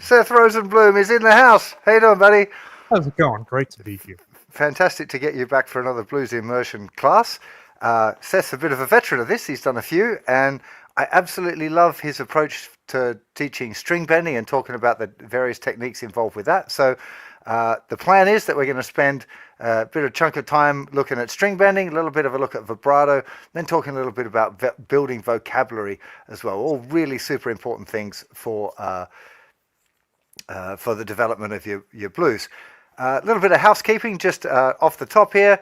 Seth Rosenbloom is in the house. How you doing, buddy? How's it going? Great to be here. Fantastic to get you back for another blues immersion class. Seth's a bit of a veteran of this. He's done a few, and I absolutely love his approach to teaching string bending and talking about the various techniques involved with that. So the plan is that we're going to spend a bit of chunk of time looking at string bending, a little bit of a look at vibrato, then talking a little bit about building vocabulary as well. All really super important things for the development of your blues. A little bit of housekeeping just off the top here.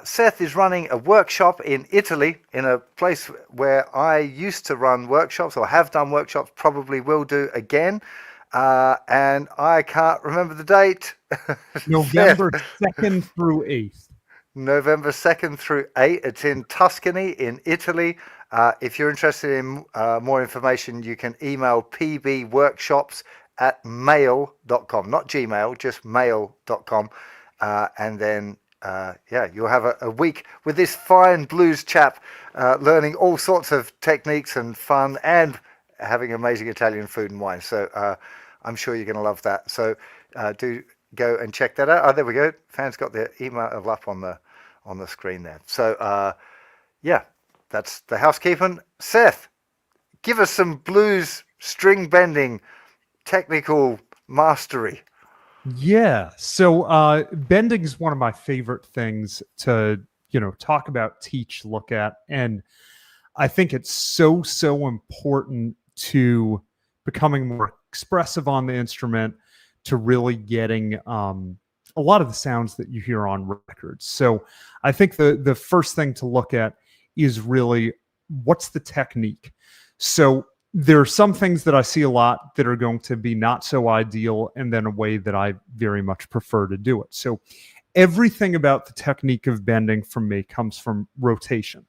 Seth is running a workshop in Italy, in a place where I used to run workshops or have done workshops, probably will do again. And I can't remember the date. November 2nd through 8th. November 2nd through 8th. It's in Tuscany in Italy. If you're interested in more information, you can email pbworkshops@mail.com, not Gmail, just mail.com. And then, you'll have a week with this fine blues chap learning all sorts of techniques and fun and having amazing Italian food and wine. So I'm sure you're going to love that. So do go and check that out. Oh, there we go. Fan's got the email up on the screen there. So, that's the housekeeping. Seth, give us some blues string bending technical mastery. Yeah. So bending is one of my favorite things to, talk about, teach, look at. And I think it's so important to becoming more expressive on the instrument, to really getting a lot of the sounds that you hear on records. So I think the first thing to look at is really what's the technique. So there are some things that I see a lot that are going to be not so ideal, and then a way that I very much prefer to do it. So everything about the technique of bending from me comes from rotation.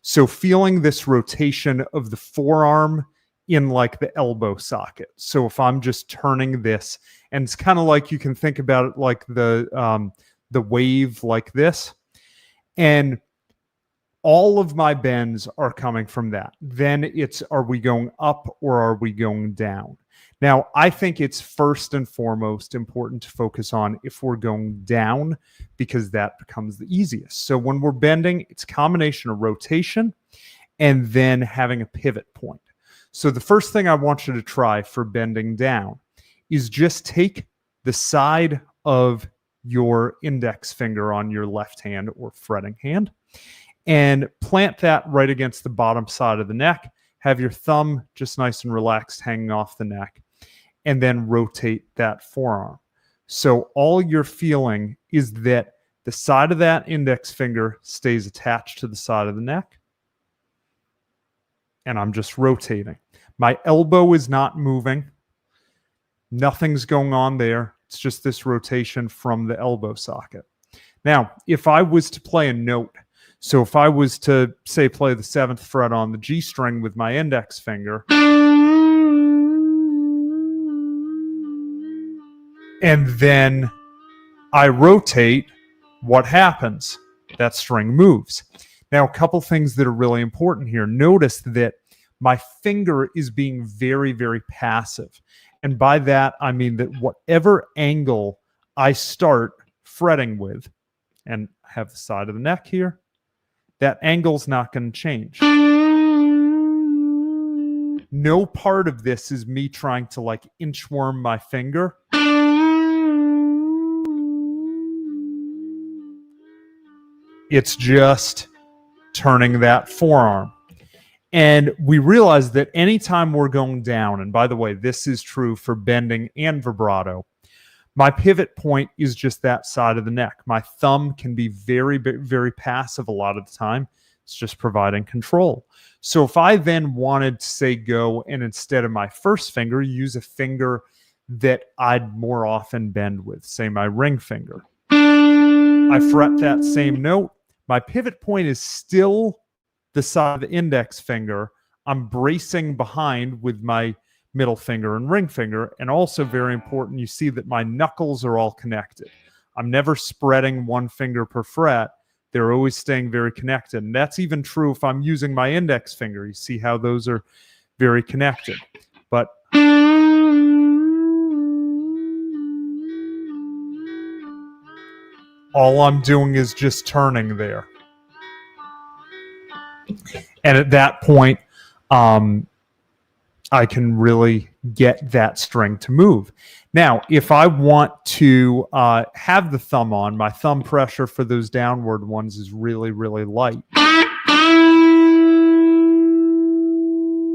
So feeling this rotation of the forearm in like the elbow socket. So if I'm just turning this, and it's kind of like, you can think about it like the wave like this, and all of my bends are coming from that. Then it's, are we going up or are we going down? Now, I think it's first and foremost important to focus on if we're going down, because that becomes the easiest. So when we're bending, it's a combination of rotation and then having a pivot point. So the first thing I want you to try for bending down is just take the side of your index finger on your left hand or fretting hand and plant that right against the bottom side of the neck. Have your thumb just nice and relaxed hanging off the neck, and then rotate that forearm. So all you're feeling is that the side of that index finger stays attached to the side of the neck, and I'm just rotating. My elbow is not moving. Nothing's going on there. It's just this rotation from the elbow socket. Now, if I was to play a note, so if I was to, say, play the 7th fret on the G string with my index finger, and then I rotate, what happens? That string moves. Now, a couple things that are really important here. Notice that my finger is being very, very passive. And by that, I mean that whatever angle I start fretting with, and I have the side of the neck here, that angle's not going to change. No part of this is me trying to like inchworm my finger. It's just turning that forearm. And we realize that anytime we're going down, and by the way, this is true for bending and vibrato, my pivot point is just that side of the neck. My thumb can be very, very passive a lot of the time. It's just providing control. So if I then wanted to, say, go and instead of my first finger, use a finger that I'd more often bend with, say my ring finger, I fret that same note. My pivot point is still the side of the index finger. I'm bracing behind with my middle finger and ring finger. And also very important, you see that my knuckles are all connected. I'm never spreading one finger per fret. They're always staying very connected. And that's even true if I'm using my index finger. You see how those are very connected. But all I'm doing is just turning there. And at that point, I can really get that string to move. Now, if I want to have the thumb on, my thumb pressure for those downward ones is really, really light.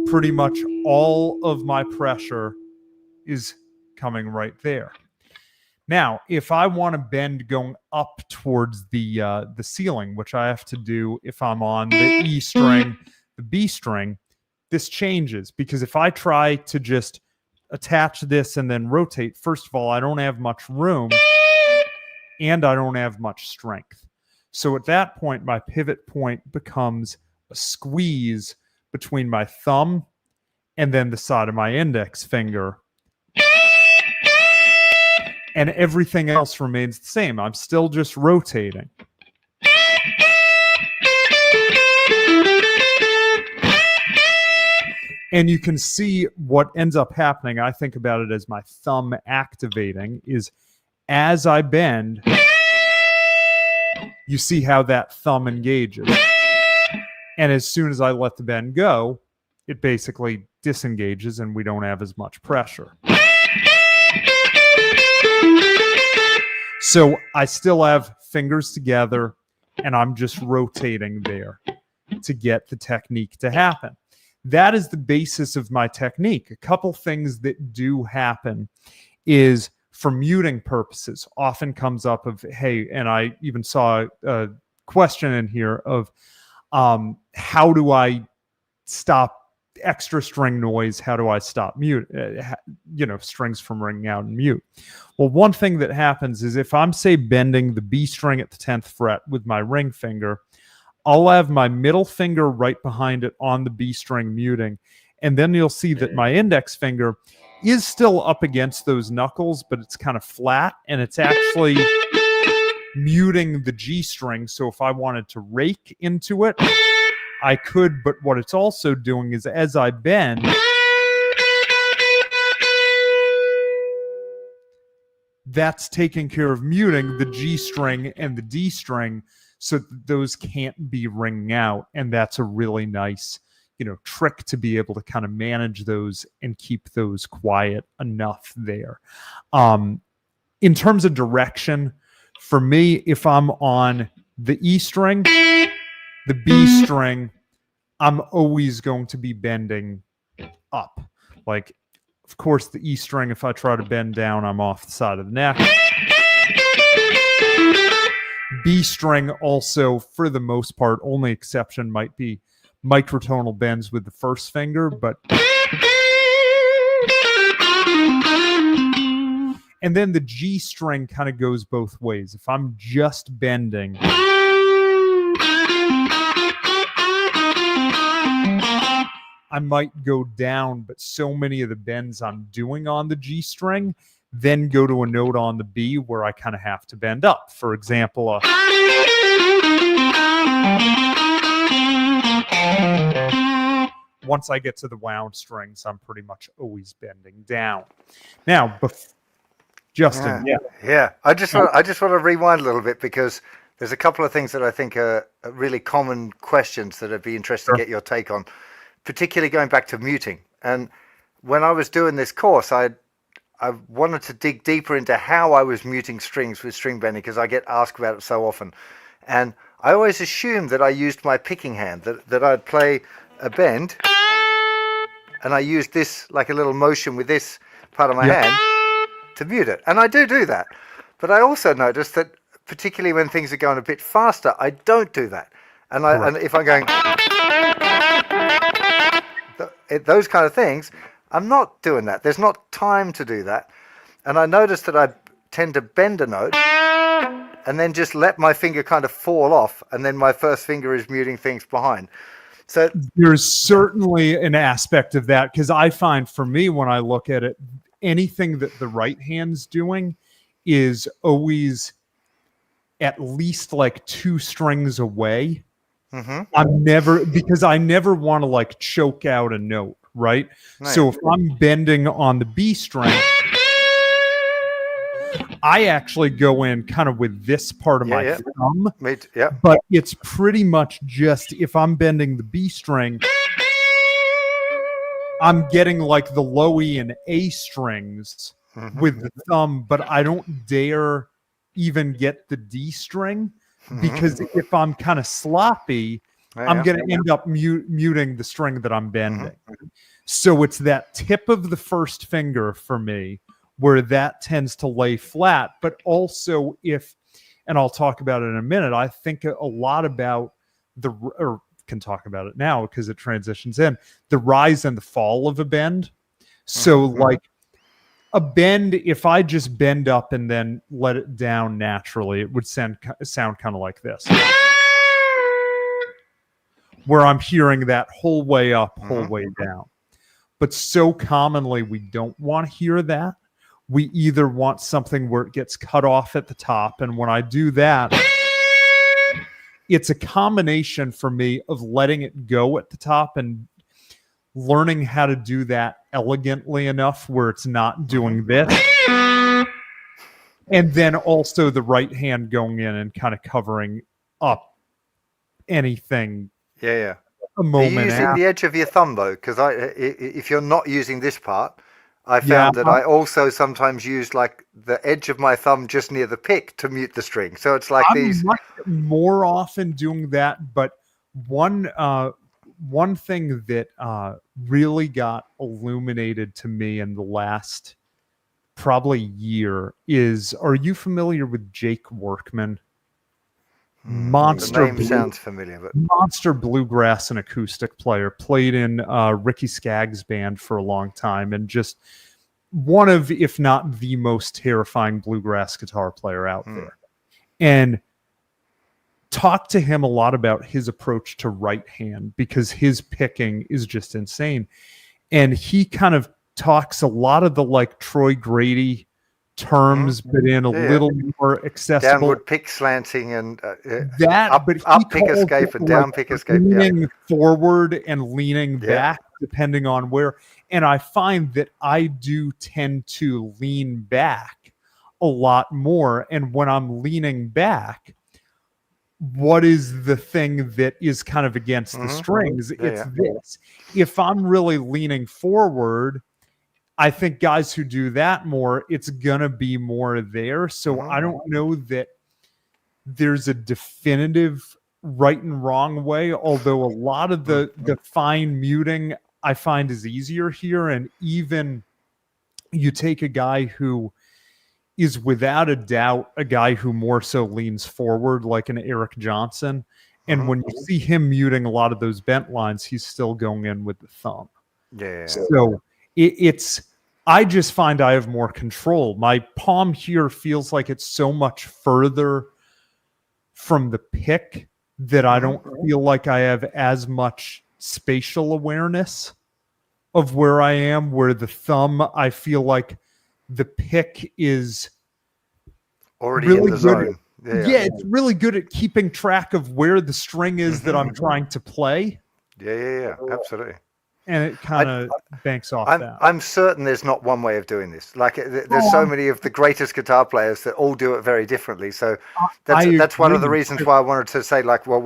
Pretty much all of my pressure is coming right there. Now, if I want to bend going up towards the ceiling, which I have to do if I'm on the E string, the B string, this changes, because if I try to just attach this and then rotate, first of all, I don't have much room and I don't have much strength. So at that point, my pivot point becomes a squeeze between my thumb and then the side of my index finger. And everything else remains the same. I'm still just rotating. And you can see what ends up happening. I think about it as my thumb activating, is as I bend, you see how that thumb engages. And as soon as I let the bend go, it basically disengages and we don't have as much pressure. So I still have fingers together and I'm just rotating there to get the technique to happen. That is the basis of my technique. A couple things that do happen is, for muting purposes, often comes up of, hey, and I even saw a question in here of how do I stop extra string noise? How do I stop strings from ringing out and mute? Well, one thing that happens is if I'm, say, bending the B string at the 10th fret with my ring finger, I'll have my middle finger right behind it on the B string muting. And then you'll see that my index finger is still up against those knuckles, but it's kind of flat and it's actually muting the G string. So if I wanted to rake into it, I could, but what it's also doing is as I bend, that's taking care of muting the G string and the D string so that those can't be ringing out. And that's a really nice, trick to be able to kind of manage those and keep those quiet enough there. In terms of direction, for me, if I'm on the E string, the B string, I'm always going to be bending up. Like, of course, the E string, if I try to bend down, I'm off the side of the neck. B string also, for the most part, only exception might be microtonal bends with the first finger, but... And then the G string kind of goes both ways. If I'm just bending... I might go down, but so many of the bends I'm doing on the G string then go to a note on the B where I kind of have to bend up. For example, once I get to the wound strings, I'm pretty much always bending down. Now, Justin, yeah. I just want to rewind a little bit, because there's a couple of things that I think are really common questions that I'd be interested to get your take on, particularly going back to muting. And when I was doing this course, I wanted to dig deeper into how I was muting strings with string bending, because I get asked about it so often. And I always assumed that I used my picking hand, that I'd play a bend and I used this, like a little motion with this part of my hand to mute it. And I do that. But I also noticed that particularly when things are going a bit faster, I don't do that. And and if I'm going those kind of things, I'm not doing that. There's not time to do that. And I noticed that I tend to bend a note and then just let my finger kind of fall off, and then my first finger is muting things behind. So there's certainly an aspect of that, because I find, for me, when I look at it, anything that the right hand's doing is always at least like 2 strings away. Mm-hmm. Because I never want to like choke out a note, right? Nice. So if I'm bending on the B string, I actually go in kind of with this part of my thumb, but it's pretty much just if I'm bending the B string, I'm getting like the low E and A strings with the thumb, but I don't dare even get the D string because if I'm kind of sloppy, I'm going to end up muting the string that I'm bending. So it's that tip of the first finger for me where that tends to lay flat. But also and I'll talk about it in a minute, I think a lot about or can talk about it now because it transitions in, the rise and the fall of a bend. So like a bend, if I just bend up and then let it down naturally, it would sound kind of like this. Where I'm hearing that whole way up, whole way down. But so commonly we don't want to hear that. We either want something where it gets cut off at the top. And when I do that, it's a combination for me of letting it go at the top and learning how to do that elegantly enough where it's not doing this. And then also the right hand going in and kind of covering up anything. Yeah. A moment. Are you using the edge of your thumb though? Because if you're not using this part, I found that I also sometimes use like the edge of my thumb just near the pick to mute the string. So it's like I'm much more often doing that. But one thing that really got illuminated to me in the last probably year is, are you familiar with Jake Workman? The name sounds familiar, but monster bluegrass and acoustic player, played in Ricky Skaggs' band for a long time, and just one of, if not the most terrifying bluegrass guitar player out there. And talk to him a lot about his approach to right hand because his picking is just insane. And he kind of talks a lot of the like Troy Grady terms, but in a little more accessible. Downward pick slanting and up pick escape and down pick escape. Leaning forward and leaning back, depending on where. And I find that I do tend to lean back a lot more. And when I'm leaning back, what is the thing that is kind of against the strings? It's this. If I'm really leaning forward, I think guys who do that more, it's gonna be more there. So I don't know that there's a definitive right and wrong way, although a lot of the fine muting I find is easier here. And even you take a guy who is without a doubt a guy who more so leans forward, like an Eric Johnson. And when you see him muting a lot of those bent lines, he's still going in with the thumb. Yeah. So I just find I have more control. My palm here feels like it's so much further from the pick that I don't feel like I have as much spatial awareness of where I am, where the thumb, I feel like the pick is already really in the zone. It's really good at keeping track of where the string is that I'm trying to play. Yeah, absolutely. And it kind of banks off that. I'm certain there's not one way of doing this. Like there's so many of the greatest guitar players that all do it very differently. So that's one of the reasons why I wanted to say, like, well,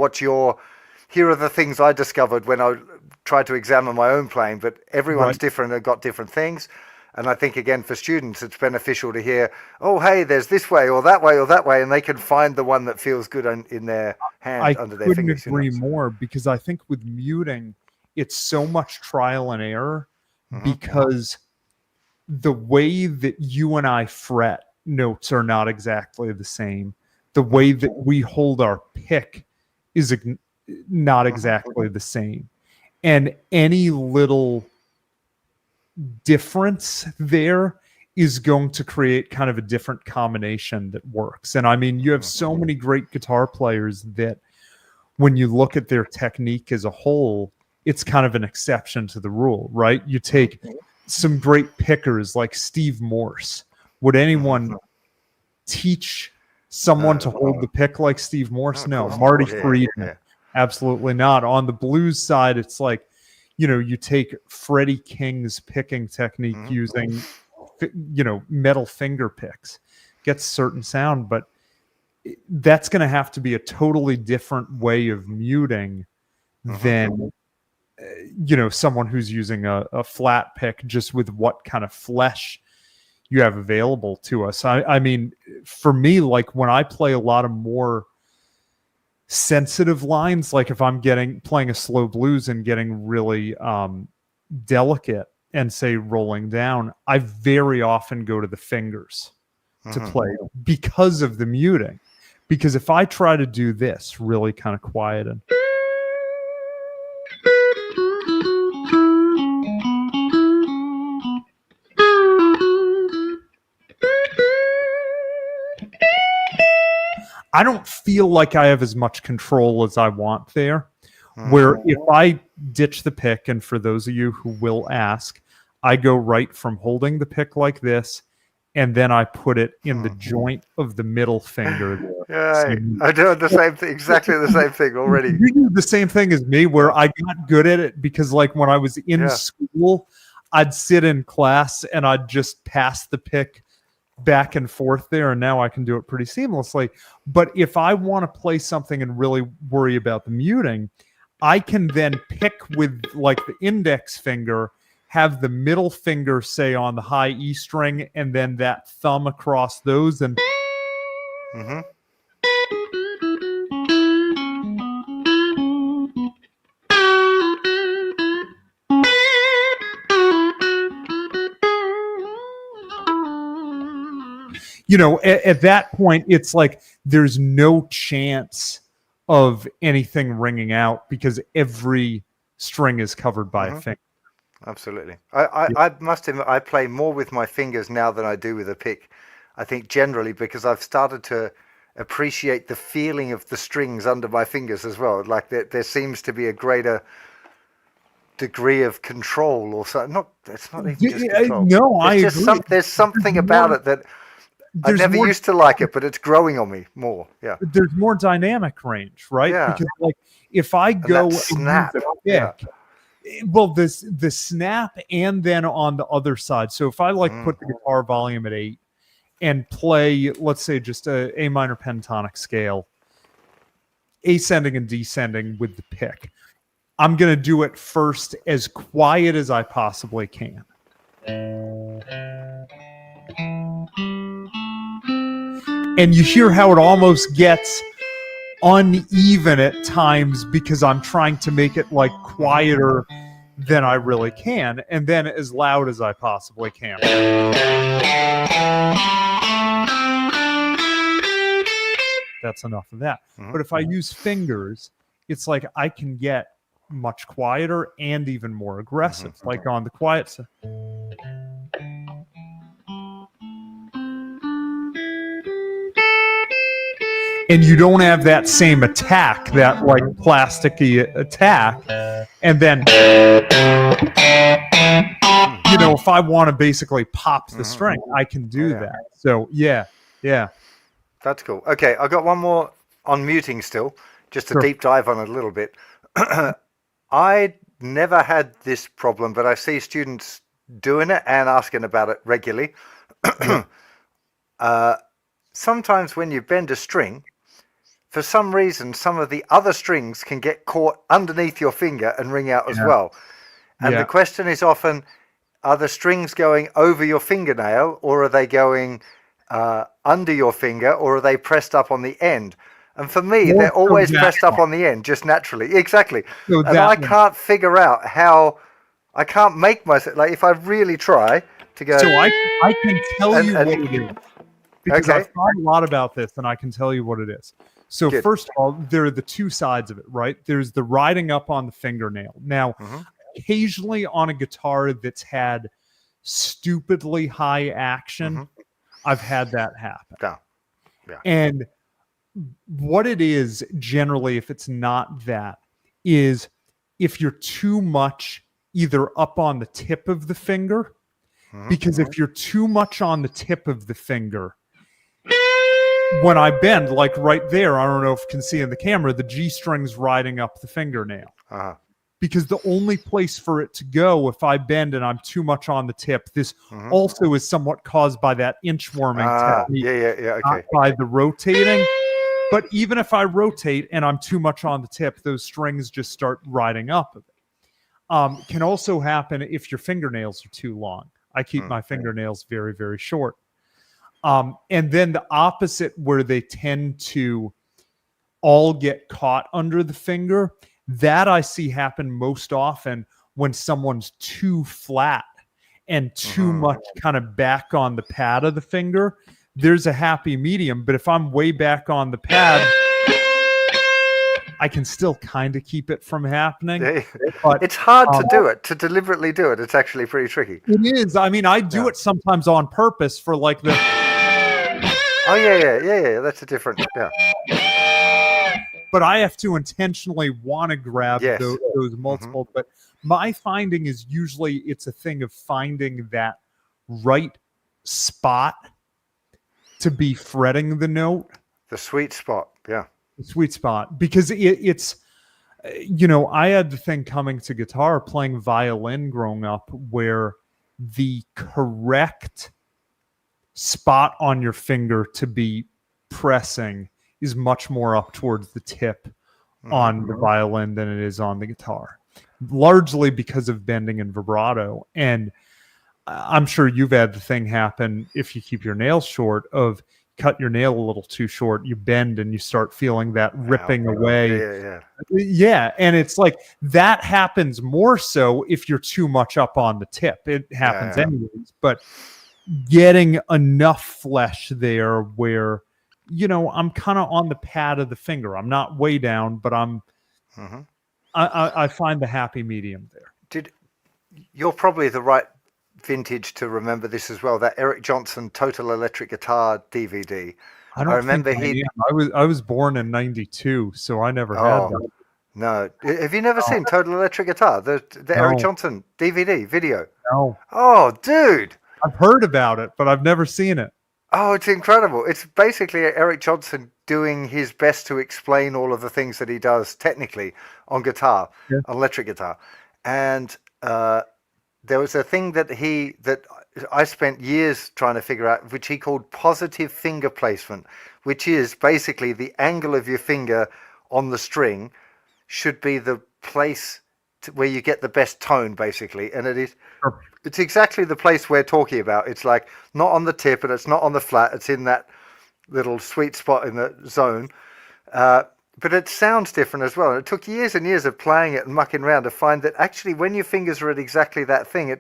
here are the things I discovered when I tried to examine my own playing, but everyone's different and got different things. And I think, again, for students, it's beneficial to hear, oh, hey, there's this way or that way or that way, and they can find the one that feels good in their hand, under their fingers. I couldn't agree more, because I think with muting, it's so much trial and error, because the way that you and I fret notes are not exactly the same. The way that we hold our pick is not exactly the same. And any little difference there is going to create kind of a different combination that works. And I mean, you have so many great guitar players that when you look at their technique as a whole, it's kind of an exception to the rule, right? You take some great pickers like Steve Morse. Would anyone teach someone to hold the pick like Steve Morse? No. Marty Friedman. Absolutely not. On the blues side, it's like, you take Freddie King's picking technique using, metal finger picks. gets certain sound, but that's going to have to be a totally different way of muting than someone who's using a flat pick, just with what kind of flesh you have available to us. I mean, for me, like when I play a lot of more sensitive lines, like if I'm playing a slow blues and getting really delicate and say rolling down, I very often go to the fingers to play because of the muting. Because if I try to do this really kind of quiet and I don't feel like I have as much control as I want there. Where if I ditch the pick, and for those of you who will ask, I go right from holding the pick like this, and then I put it in the joint of the middle finger there. Yeah, I do the same thing, exactly the same thing already. You do the same thing as me, where I got good at it because, like, when I was in school, I'd sit in class and I'd just pass the pick back and forth there, and now I can do it pretty seamlessly. But if I want to play something and really worry about the muting, I can then pick with like the index finger, have the middle finger say on the high E string, and then that thumb across those, and at that point, it's like there's no chance of anything ringing out because every string is covered by a finger. Absolutely. I must admit, I play more with my fingers now than I do with a pick. I think generally because I've started to appreciate the feeling of the strings under my fingers as well. Like there seems to be a greater degree of control or something. It's not even just control. No, I agree. There's something about it that I never used to like it, but it's growing on me more. Yeah. There's more dynamic range, right? Yeah. Because like if I go and snap, well, the snap, and then on the other side. So if I put the guitar volume at 8 and play, let's say, just a minor pentatonic scale, ascending and descending with the pick, I'm going to do it first as quiet as I possibly can. And you hear how it almost gets uneven at times because I'm trying to make it like quieter than I really can, and then as loud as I possibly can. That's enough of that. But if I use fingers, it's like I can get much quieter and even more aggressive, like on the quiet side. And you don't have that same attack, that like plasticky attack. And then, if I want to basically pop the string, I can do that. So, yeah. That's cool. Okay, I've got one more on muting still, just to deep dive on it a little bit. I never had this problem, but I see students doing it and asking about it regularly. Sometimes when you bend a string, for some reason, some of the other strings can get caught underneath your finger and ring out as well. And the question is often, are the strings going over your fingernail, or are they going under your finger, or are they pressed up on the end? And for me, they're always pressed up on the end, just naturally. Exactly. So and I can't figure out how, I can't make myself, like if I really try to go. So I can tell you what it is. Because I've thought a lot about this, and I can tell you what it is. So first of all, there are the two sides of it, right? There's the riding up on the fingernail. Now, occasionally on a guitar that's had stupidly high action, I've had that happen. Yeah. And what it is generally, if it's not that, is if you're too much either up on the tip of the finger, because if you're too much on the tip of the finger, when I bend, like right there, I don't know if you can see in the camera, the G string's riding up the fingernail. because the only place for it to go, if I bend and I'm too much on the tip, this also is somewhat caused by that inchworming technique, yeah, not okay. by the rotating. But even if I rotate and I'm too much on the tip, those strings just start riding up. Can also happen if your fingernails are too long. I keep my fingernails very, very short. And then the opposite, where they tend to all get caught under the finger, that I see happen most often when someone's too flat and too much kind of back on the pad of the finger. There's a happy medium, but if I'm way back on the pad, I can still kind of keep it from happening. But it's hard to do it, to deliberately do it. It's actually pretty tricky. It is. I mean, I do it sometimes on purpose for like the... Oh, yeah. That's a different... Yeah. But I have to intentionally want to grab those multiple. But my finding is usually it's a thing of finding that right spot to be fretting the note. The sweet spot, yeah. The sweet spot. Because it's, you know, I had the thing coming to guitar, playing violin growing up, where the correct spot on your finger to be pressing is much more up towards the tip on the violin than it is on the guitar, largely because of bending and vibrato. And I'm sure you've had the thing happen if you keep your nails short, of cut your nail a little too short, you bend and you start feeling that ripping away. Yeah. And it's like that happens more so if you're too much up on the tip. It happens anyways, but getting enough flesh there where, you know, I'm kind of on the pad of the finger. I'm not way down, but I'm. I find the happy medium there. You're probably the right vintage to remember this as well. That Eric Johnson Total Electric Guitar DVD. I remember I was born in '92, so I never had that. No, have you never seen Total Electric Guitar? The Eric Johnson DVD video. No. Oh, dude. I've heard about it, but I've never seen it. Oh, it's incredible. It's basically Eric Johnson doing his best to explain all of the things that he does technically on guitar, on electric guitar. And there was a thing that I spent years trying to figure out, which he called positive finger placement, which is basically the angle of your finger on the string should be the place where you get the best tone, basically. And it's exactly the place we're talking about. It's like not on the tip and it's not on the flat. It's in that little sweet spot in the zone. But it sounds different as well. And it took years and years of playing it and mucking around to find that actually when your fingers are at exactly that thing,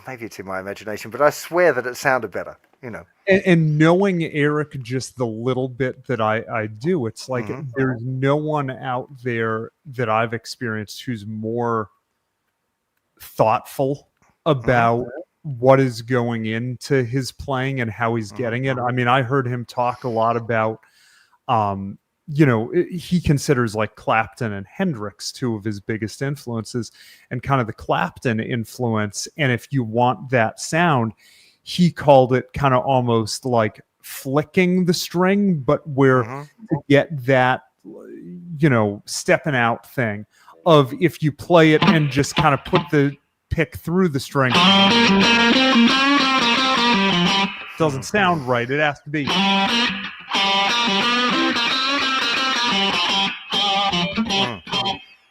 maybe it's in my imagination, but I swear that it sounded better, you know. And knowing Eric just the little bit that I do, it's like there's no one out there that I've experienced who's more thoughtful about what is going into his playing and how he's getting it. I mean, I heard him talk a lot about, you know, he considers like Clapton and Hendrix two of his biggest influences, and kind of the Clapton influence. And if you want that sound, he called it kind of almost like flicking the string, but where to get that, you know, stepping out thing of if you play it and just kind of put the pick through the string, doesn't sound right. It has to be.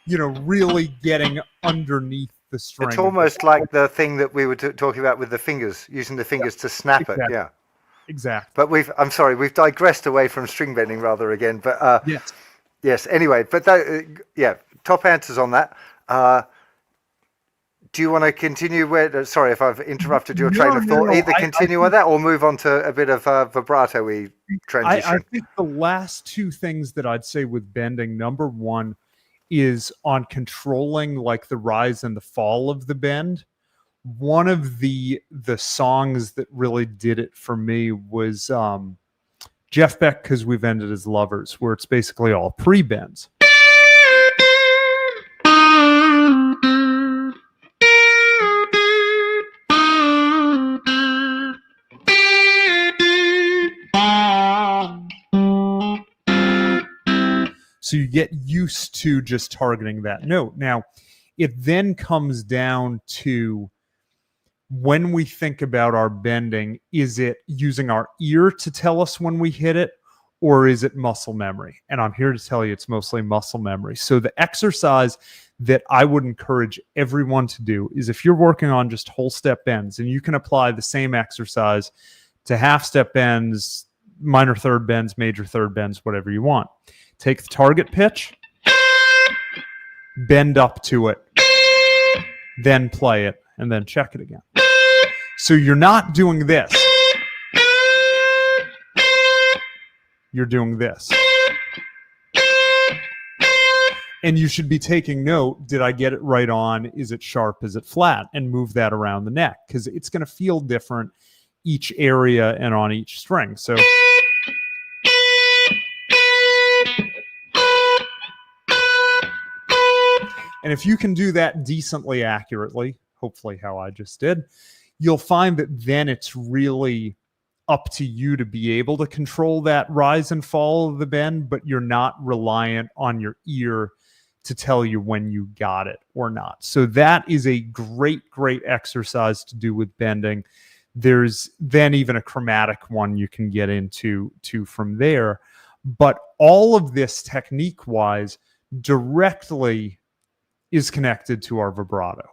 You know, really getting underneath the string. It's almost like the thing that we were talking about with the fingers, using the fingers to snap it. Yeah, exactly. But we've digressed away from string bending rather again. But yes. Anyway, but top answers on that. Do you want to continue sorry if I've interrupted your train of thought. Either continue on that or move on to a bit of vibrato-y transition. I think the last two things that I'd say with bending, number one is on controlling like the rise and the fall of the bend. One of the songs that really did it for me was Jeff Beck, Because We've Ended as Lovers, where it's basically all pre-bends. So you get used to just targeting that note. Now, it then comes down to when we think about our bending, is it using our ear to tell us when we hit it, or is it muscle memory? And I'm here to tell you it's mostly muscle memory. So the exercise that I would encourage everyone to do is, if you're working on just whole step bends, and you can apply the same exercise to half step bends, minor third bends, major third bends, whatever you want. Take the target pitch, bend up to it, then play it, and then check it again. So you're not doing this. You're doing this. And you should be taking note, did I get it right on? Is it sharp? Is it flat? And move that around the neck, because it's going to feel different each area and on each string. So and if you can do that decently accurately, hopefully how I just did, you'll find that then it's really up to you to be able to control that rise and fall of the bend, but you're not reliant on your ear to tell you when you got it or not. So that is a great exercise to do with bending. There's then even a chromatic one you can get into from there. But all of this technique-wise directly is connected to our vibrato.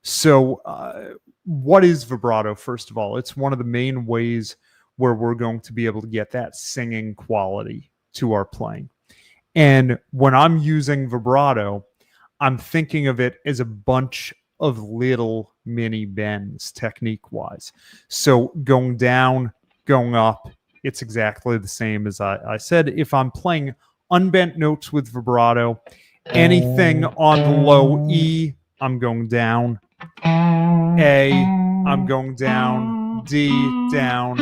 So what is vibrato, first of all? It's one of the main ways where we're going to be able to get that singing quality to our playing. And when I'm using vibrato, I'm thinking of it as a bunch of little mini bends technique-wise. So going down, going up, it's exactly the same as I said. If I'm playing unbent notes with vibrato, anything on the low E, I'm going down. A, I'm going down. D, down.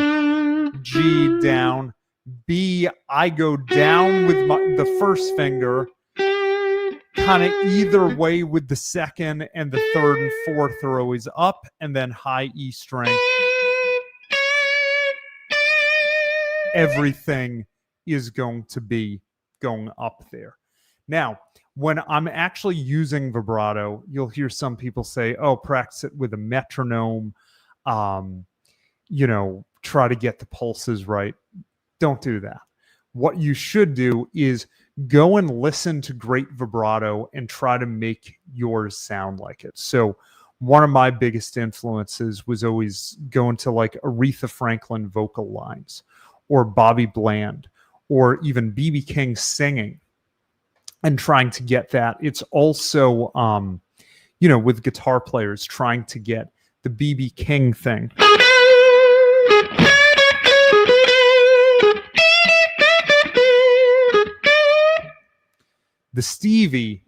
G, down. B, I go down with the first finger, kind of either way with the second, and the third and fourth are always up, and then high E string. Everything is going to be going up there. Now, when I'm actually using vibrato, you'll hear some people say, oh, practice it with a metronome, try to get the pulses right. Don't do that. What you should do is go and listen to great vibrato and try to make yours sound like it. So one of my biggest influences was always going to like Aretha Franklin vocal lines, or Bobby Bland, or even B.B. King singing, and trying to get that. It's also, with guitar players, trying to get the B.B. King thing. The Stevie.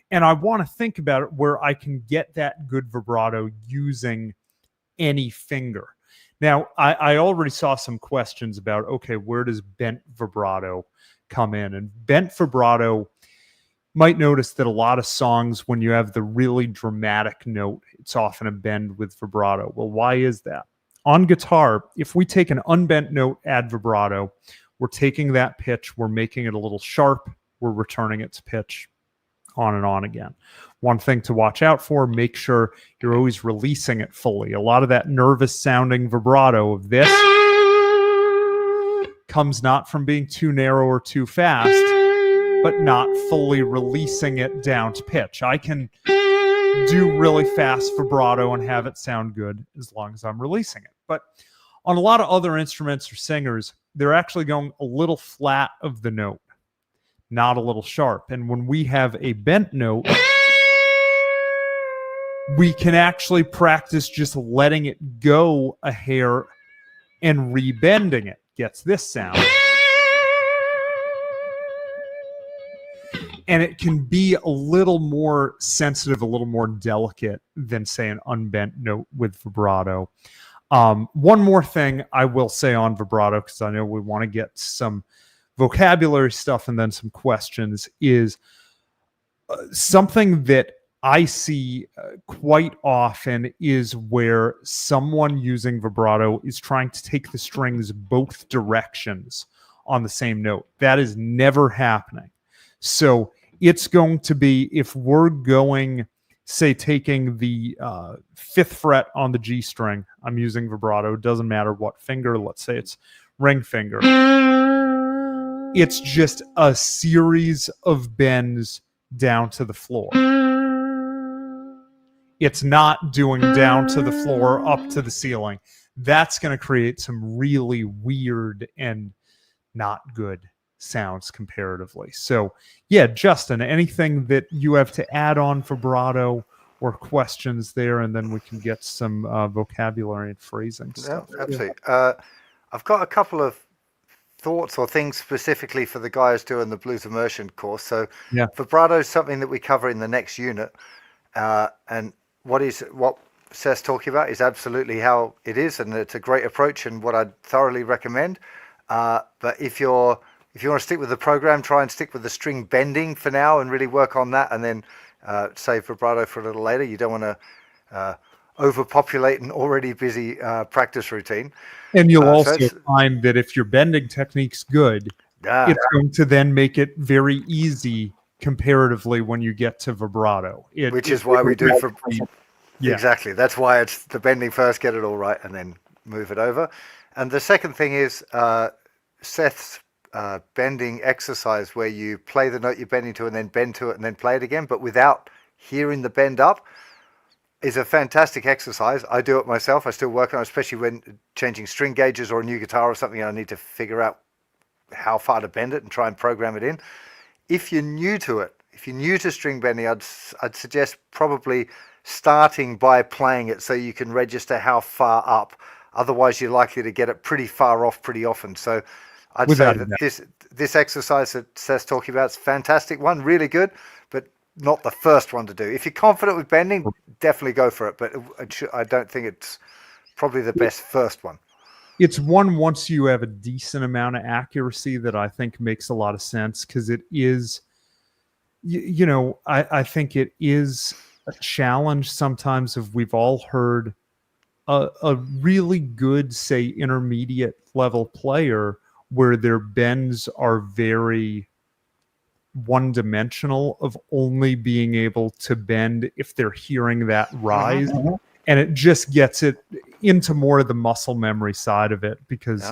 And I want to think about it where I can get that good vibrato using any finger. Now, I already saw some questions about, okay, where does bent vibrato come in? And bent vibrato, might notice that a lot of songs, when you have the really dramatic note, it's often a bend with vibrato. Well, why is that? On guitar, if we take an unbent note, add vibrato, we're taking that pitch, we're making it a little sharp, we're returning its pitch, on and on again. One thing to watch out for, make sure you're always releasing it fully. A lot of that nervous sounding vibrato of this comes not from being too narrow or too fast, but not fully releasing it down to pitch. I can do really fast vibrato and have it sound good as long as I'm releasing it. But on a lot of other instruments or singers, they're actually going a little flat of the note, not a little sharp. And when we have a bent note, we can actually practice just letting it go a hair and rebending it. Gets this sound. And it can be a little more sensitive, a little more delicate than, say, an unbent note with vibrato. One more thing I will say on vibrato, because I know we want to get some vocabulary stuff and then some questions, is something that I see quite often is where someone using vibrato is trying to take the strings both directions on the same note. That is never happening. So it's going to be, if we're going, say, taking the 5th fret on the G string, I'm using vibrato, doesn't matter what finger, let's say it's ring finger. It's just a series of bends down to the floor. It's not doing down to the floor, up to the ceiling. That's going to create some really weird and not good sounds comparatively. So, yeah, Justin, anything that you have to add on vibrato or questions there, and then we can get some vocabulary and phrasing stuff. No, absolutely. I've got a couple of thoughts or things specifically for the guys doing the blues immersion course. So Yeah. vibrato is something that we cover in the next unit, and what Seth's talking about is absolutely how it is, and it's a great approach and what I'd thoroughly recommend. But if you want to stick with the program, try and stick with the string bending for now and really work on that, and then save vibrato for a little later. You don't want to overpopulate an already busy practice routine. And you'll also find that if your bending technique's good, it's going to then make it very easy comparatively when you get to vibrato. Which is why we do for... Yeah. Exactly. That's why it's the bending first, get it all right, and then move it over. And the second thing is Seth's bending exercise, where you play the note you're bending to and then bend to it and then play it again, but without hearing the bend up, is a fantastic exercise. I do it myself. I still work on it, especially when changing string gauges or a new guitar or something. I need to figure out how far to bend it and try and program it in. If you're new to it, if you're new to string bending, I'd suggest probably starting by playing it so you can register how far up. Otherwise, you're likely to get it pretty far off pretty often. So I'd say that this exercise that Seth's talking about is a fantastic one, really good, but not the first one to do. If you're confident with bending, definitely go for it. But I don't think it's probably the best first one. It's one, once you have a decent amount of accuracy, that I think makes a lot of sense, because it is, I think it is a challenge sometimes. If we've all heard a really good, say, intermediate level player where their bends are very one-dimensional, of only being able to bend if they're hearing that rise, and it just gets it into more of the muscle memory side of it, because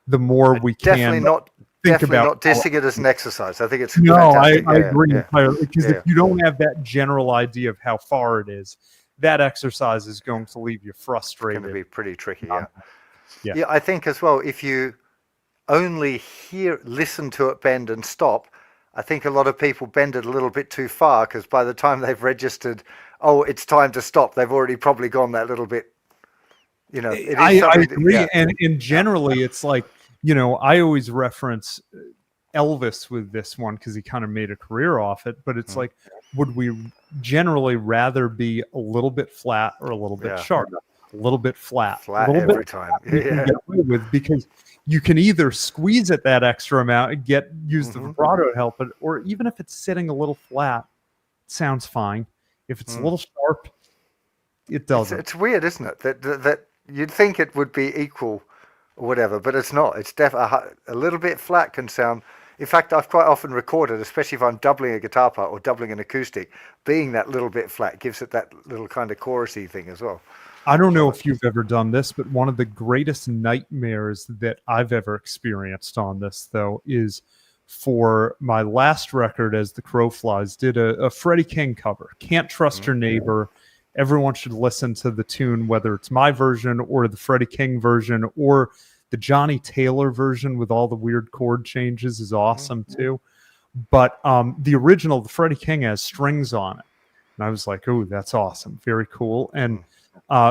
the more we definitely not dissing it as an exercise. I think it's fantastic. I agree entirely, because if you don't have that general idea of how far it is, that exercise is going to leave you frustrated. It's going to be pretty tricky. Yeah, I think as well, if you only listen to it bend and stop, I think a lot of people bend it a little bit too far, because by the time they've registered, oh, it's time to stop, they've already probably gone that little bit. I agree. And generally, it's like, I always reference Elvis with this one, because he kind of made a career off it. But it's like, would we generally rather be a little bit flat or a little bit sharp? A little bit flat every time. Get away with, because you can either squeeze it that extra amount and use the vibrato to help it, or even if it's sitting a little flat, it sounds fine. If it's a little sharp, it doesn't. It's weird, isn't it? That you'd think it would be equal or whatever, but it's not. It's definitely a little bit flat can sound. In fact, I've quite often recorded, especially if I'm doubling a guitar part or doubling an acoustic, being that little bit flat gives it that little kind of chorusy thing as well. I don't know if you've ever done this, but one of the greatest nightmares that I've ever experienced on this, though, is for my last record, As the Crow Flies, did a Freddie King cover, Can't Trust Your Neighbor. Everyone should listen to the tune, whether it's my version or the Freddie King version or the Johnny Taylor version with all the weird chord changes is awesome too. But the original, the Freddie King, has strings on it. And I was like, oh, that's awesome. Very cool. And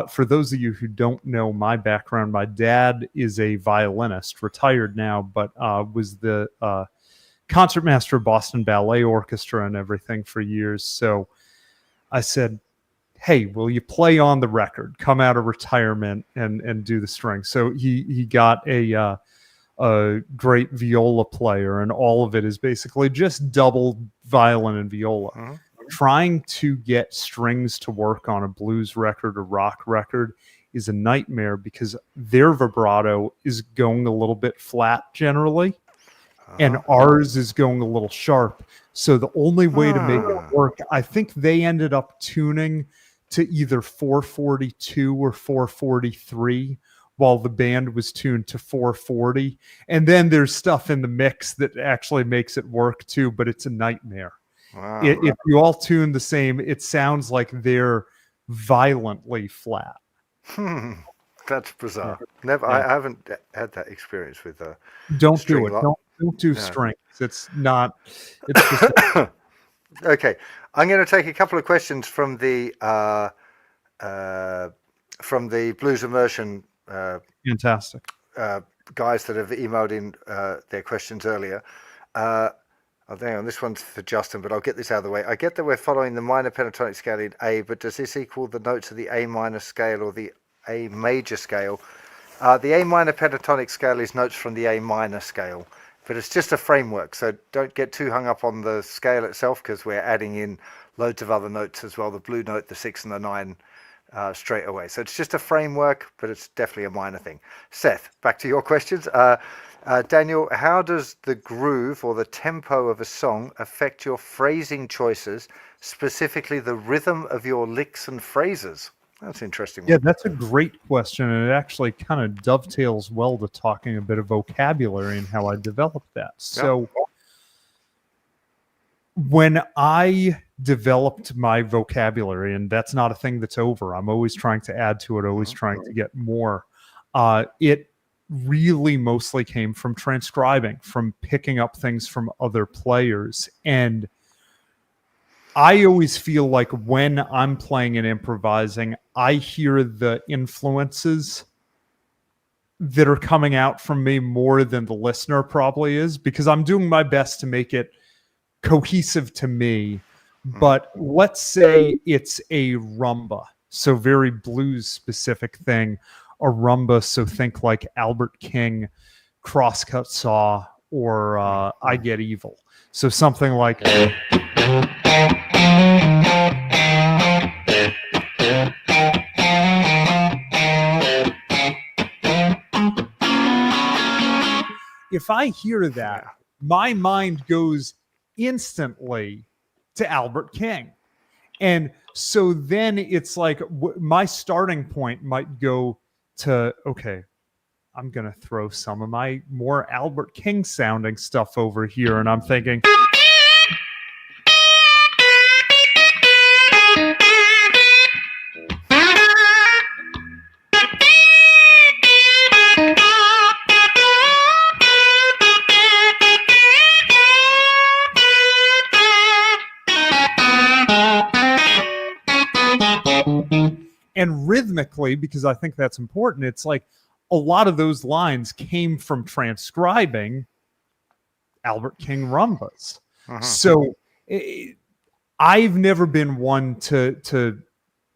for those of you who don't know my background, my dad is a violinist, retired now, but was the concertmaster of Boston Ballet Orchestra and everything for years. So I said, hey, will you play on the record, come out of retirement and do the strings? So he got a great viola player, and all of it is basically just double violin and viola. trying to get strings to work on a blues record or rock record is a nightmare because their vibrato is going a little bit flat generally, and ours is going a little sharp. So the only way to make it work, I think they ended up tuning to either 442 or 443 while the band was tuned to 440. And then there's stuff in the mix that actually makes it work too, but it's a nightmare. Wow. If you all tune the same, it sounds like they're violently flat. That's bizarre. Never. I haven't had that experience with don't do it. Don't do strings. It's not. It's just okay. I'm going to take a couple of questions from the Blues Immersion. Fantastic. Guys that have emailed in their questions earlier. Hang on, this one's for Justin, but I'll get this out of the way. I get that we're following the minor pentatonic scale in A, but does this equal the notes of the A minor scale or the A major scale? The A minor pentatonic scale is notes from the A minor scale, but it's just a framework, so don't get too hung up on the scale itself because we're adding in loads of other notes as well, the blue note, the 6 and the 9 straight away. So it's just a framework, but it's definitely a minor thing. Seth, back to your questions. Daniel, how does the groove or the tempo of a song affect your phrasing choices, specifically the rhythm of your licks and phrases? That's interesting. Yeah, that's a great question, and it actually kind of dovetails well to talking a bit of vocabulary and how I developed that. So when I developed my vocabulary, and that's not a thing that's over, I'm always trying to add to it, always trying to get more. It really mostly came from transcribing, from picking up things from other players. And I always feel like when I'm playing and improvising, I hear the influences that are coming out from me more than the listener probably is, because I'm doing my best to make it cohesive to me. But let's say it's a rumba, so very blues specific thing, a rumba. So think like Albert King, Crosscut Saw, or I Get Evil. So something like. If I hear that, my mind goes instantly to Albert King. And so then it's like my starting point might go to, okay, I'm going to throw some of my more Albert King sounding stuff over here. And I'm thinking. And rhythmically, because I think that's important, it's like a lot of those lines came from transcribing Albert King rumbas. So I've never been one to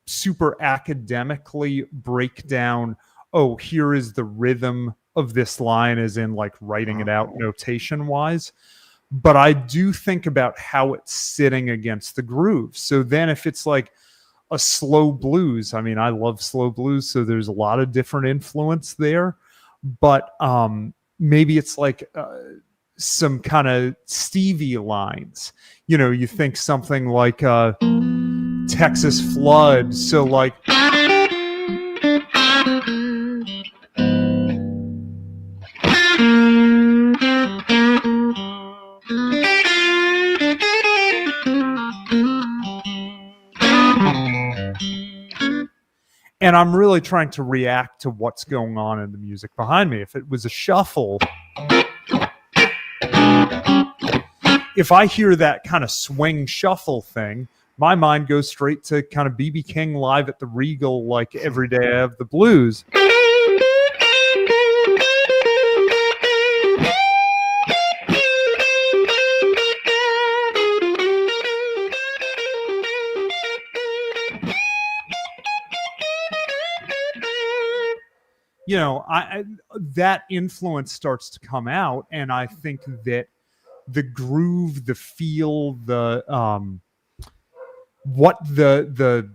super academically break down, oh, here is the rhythm of this line, as in like writing it out notation wise. But I do think about how it's sitting against the groove. So then if it's like a slow blues, I mean, I love slow blues, so there's a lot of different influence there. But maybe it's like some kind of Stevie lines. You know, you think something like Texas Flood. So like. And I'm really trying to react to what's going on in the music behind me. If it was a shuffle, if I hear that kind of swing shuffle thing, my mind goes straight to kind of B.B. King live at the Regal, like Every Day I Have the Blues. You know, that influence starts to come out, and I think that the groove, the feel, what the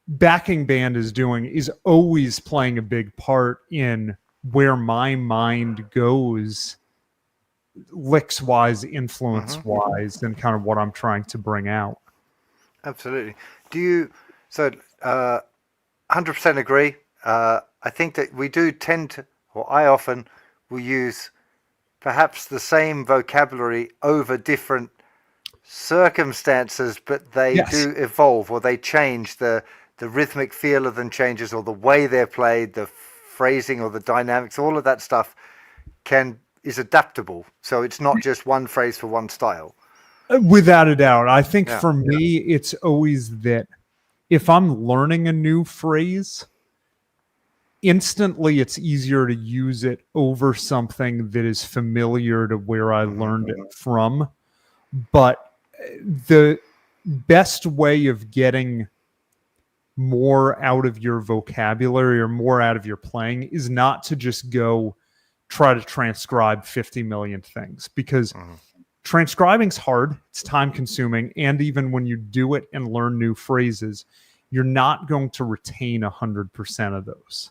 backing band is doing is always playing a big part in where my mind goes, licks wise, influence wise, and kind of what I'm trying to bring out. Absolutely. Do you, so 100% agree. I think that we do tend to, or I often will use perhaps the same vocabulary over different circumstances, but they Yes. do evolve, or they change. The rhythmic feel of them changes, or the way they're played, the phrasing or the dynamics, all of that stuff is adaptable. So it's not just one phrase for one style. Without a doubt. I think Yeah. for me, it's always that if I'm learning a new phrase, instantly it's easier to use it over something that is familiar to where I learned it from. But the best way of getting more out of your vocabulary or more out of your playing is not to just go try to transcribe 50 million things, because transcribing's hard, it's time consuming, and even when you do it and learn new phrases, you're not going to retain 100% of those.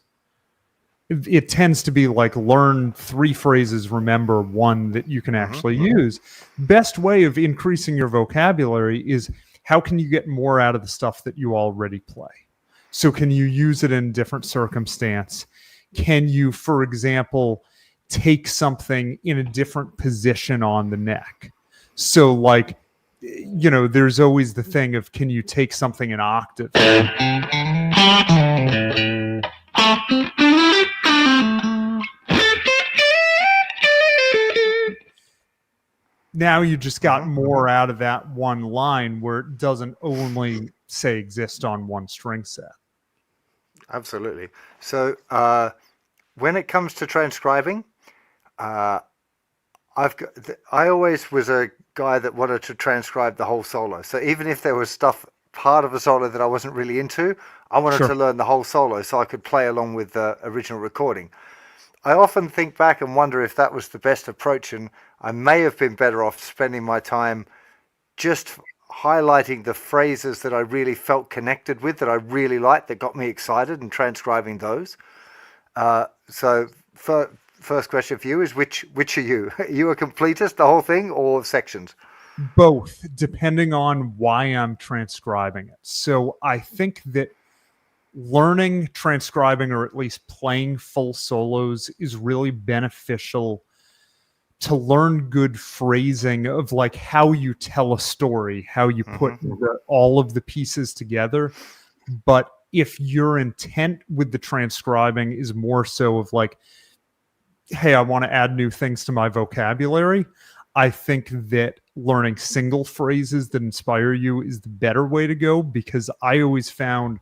It tends to be like learn 3 phrases, remember 1 that you can actually use. Best way of increasing your vocabulary is how can you get more out of the stuff that you already play? So can you use it in different circumstance? Can you, for example, take something in a different position on the neck? So like, you know, there's always the thing of, can you take something an octave? Now you just got more out of that one line where it doesn't only say exist on one string set. Absolutely. So when it comes to transcribing, I always was a guy that wanted to transcribe the whole solo. So even if there was stuff part of a solo that I wasn't really into, I wanted to learn the whole solo so I could play along with the original recording. I often think back and wonder if that was the best approach, and I may have been better off spending my time just highlighting the phrases that I really felt connected with, that I really liked, that got me excited, and transcribing those. So first question for you is, which are you? Are you a completist, the whole thing, or sections? Both, depending on why I'm transcribing it. So I think that learning transcribing, or at least playing full solos, is really beneficial to learn good phrasing of like how you tell a story, how you put all of the pieces together. But if your intent with the transcribing is more so of like, hey, I want to add new things to my vocabulary, I think that learning single phrases that inspire you is the better way to go, because I always found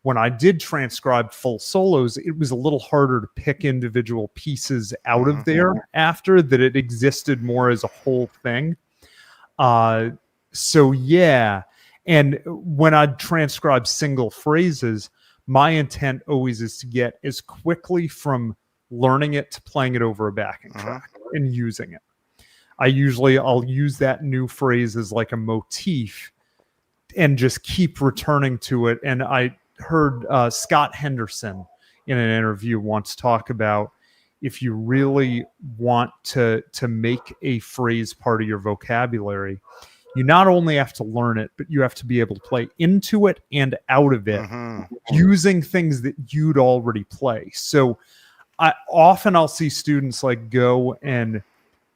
when I did transcribe full solos, it was a little harder to pick individual pieces out of there after, that it existed more as a whole thing. So yeah. And when I transcribe single phrases, my intent always is to get as quickly from learning it to playing it over a backing track and using it. I'll use that new phrase as like a motif and just keep returning to it. And I heard Scott Henderson in an interview once talk about, if you really want to make a phrase part of your vocabulary, you not only have to learn it, but you have to be able to play into it and out of it using things that you'd already play. So I'll see students like go and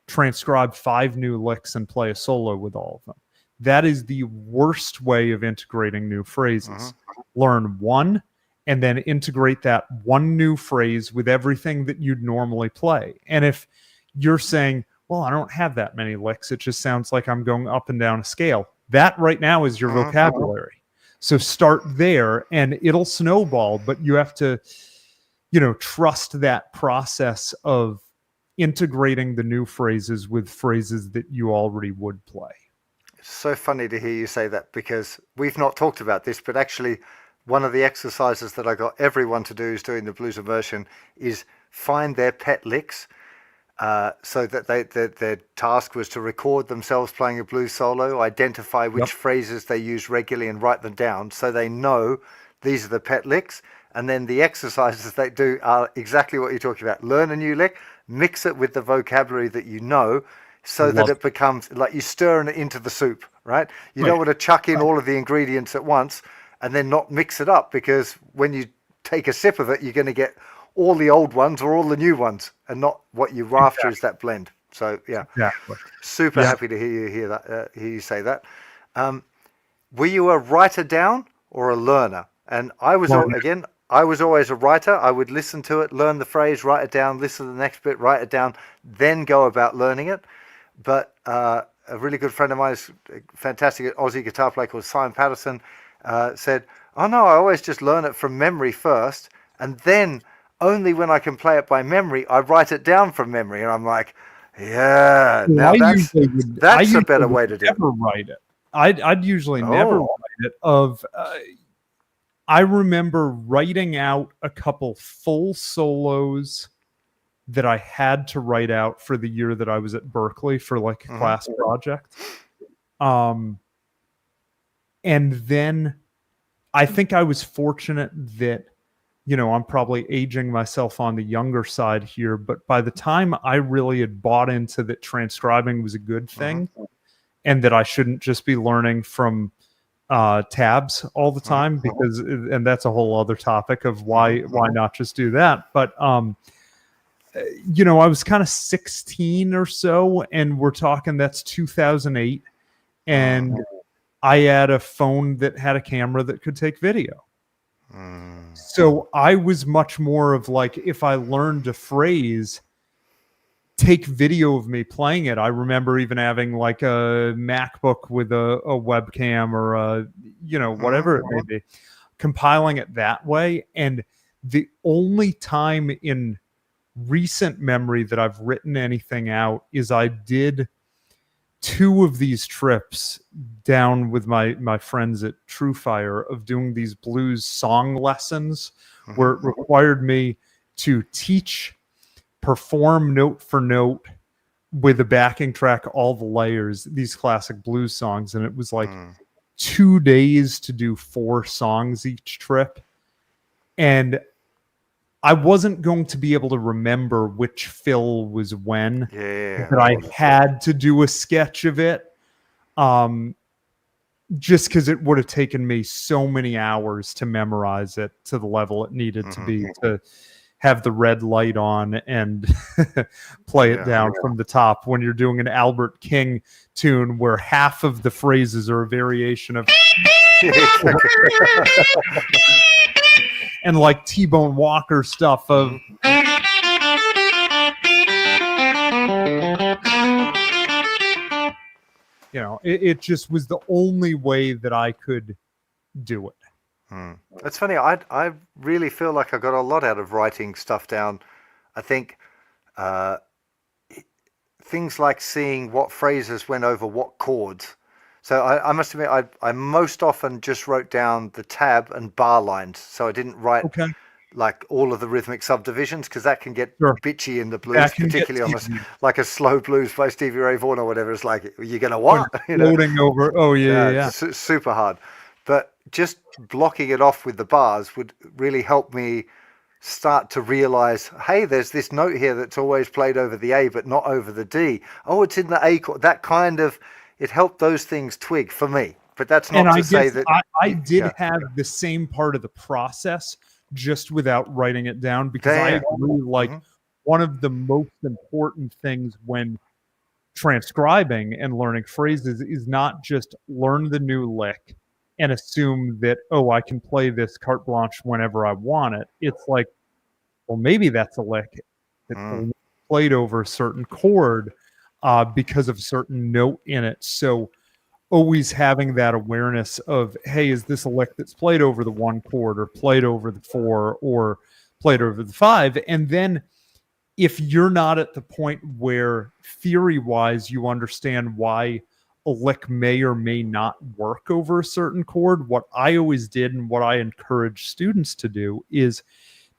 transcribe 5 new licks and play a solo with all of them. That is the worst way of integrating new phrases. Learn one and then integrate that one new phrase with everything that you'd normally play. And if you're saying, well, I don't have that many licks, it just sounds like I'm going up and down a scale, that right now is your vocabulary. So start there and it'll snowball, but you have to, trust that process of integrating the new phrases with phrases that you already would play. It's so funny to hear you say that, because we've not talked about this, but actually one of the exercises that I got everyone to do is doing the blues immersion is find their pet licks. so that their task was to record themselves playing a blues solo, identify which phrases they use regularly and write them down so they know these are the pet licks. And then the exercises they do are exactly what you're talking about. Learn a new lick, mix it with the vocabulary that you know, so that it becomes like you stir it into the soup, right? You don't want to chuck in all of the ingredients at once and then not mix it up, because when you take a sip of it, you're going to get all the old ones or all the new ones, and not what you're after is that blend. So yeah, super happy to hear you say that. Were you a writer down or a learner? And I was I was always a writer. I would listen to it, learn the phrase, write it down, listen to the next bit, write it down, then go about learning it. But a really good friend of mine, a fantastic Aussie guitar player called Simon Patterson, said, "Oh no, I always just learn it from memory first, and then only when I can play it by memory, I write it down from memory." And I'm like, yeah, now that's a better way to do it. Never write it. I'd usually never write it. I remember writing out a couple full solos that I had to write out for the year that I was at Berkeley for like a class project. And then I think I was fortunate that, you know, I'm probably aging myself on the younger side here, but by the time I really had bought into that transcribing was a good thing, and that I shouldn't just be learning from tabs all the time, because, and that's a whole other topic of why not just do that. But, you know, I was kind of 16 or so, and we're talking that's 2008. And I had a phone that had a camera that could take video. So I was much more of like, if I learned a phrase, take video of me playing it. I remember even having like a MacBook with a webcam or a, you know, whatever it may be, compiling it that way. And the only time in recent memory that I've written anything out is I did 2 of these trips down with my friends at True Fire of doing these blues song lessons where it required me to teach, perform note for note with a backing track, all the layers, these classic blues songs. And it was like 2 days to do 4 songs each trip. And I wasn't going to be able to remember which fill was when, but I had to do a sketch of it, just because it would have taken me so many hours to memorize it to the level it needed to be, to have the red light on and play it down from the top when you're doing an Albert King tune where half of the phrases are a variation of and like T-Bone Walker stuff of you know, it just was the only way that I could do it. It's funny. I really feel like I got a lot out of writing stuff down. I think things like seeing what phrases went over what chords. So I must admit, I most often just wrote down the tab and bar lines. So I didn't write like all of the rhythmic subdivisions, because that can get bitchy in the blues, particularly on like a slow blues by Stevie Ray Vaughan or whatever. It's like, you're going to what? You know? Floating over. Oh, yeah. Super hard. But just blocking it off with the bars would really help me start to realize, hey, there's this note here that's always played over the A but not over the D. Oh, it's in the A chord. That kind of, it helped those things twig for me. But that's not to say that I did have the same part of the process, just without writing it down, because I agree, like one of the most important things when transcribing and learning phrases is not just learn the new lick and assume that, oh, I can play this carte blanche whenever I want it. It's like, well, maybe that's a lick that's played over a certain chord because of a certain note in it. So always having that awareness of, hey, is this a lick that's played over the 1 chord or played over the 4 or played over the 5? And then if you're not at the point where theory-wise you understand why a lick may or may not work over a certain chord, what I always did and what I encourage students to do is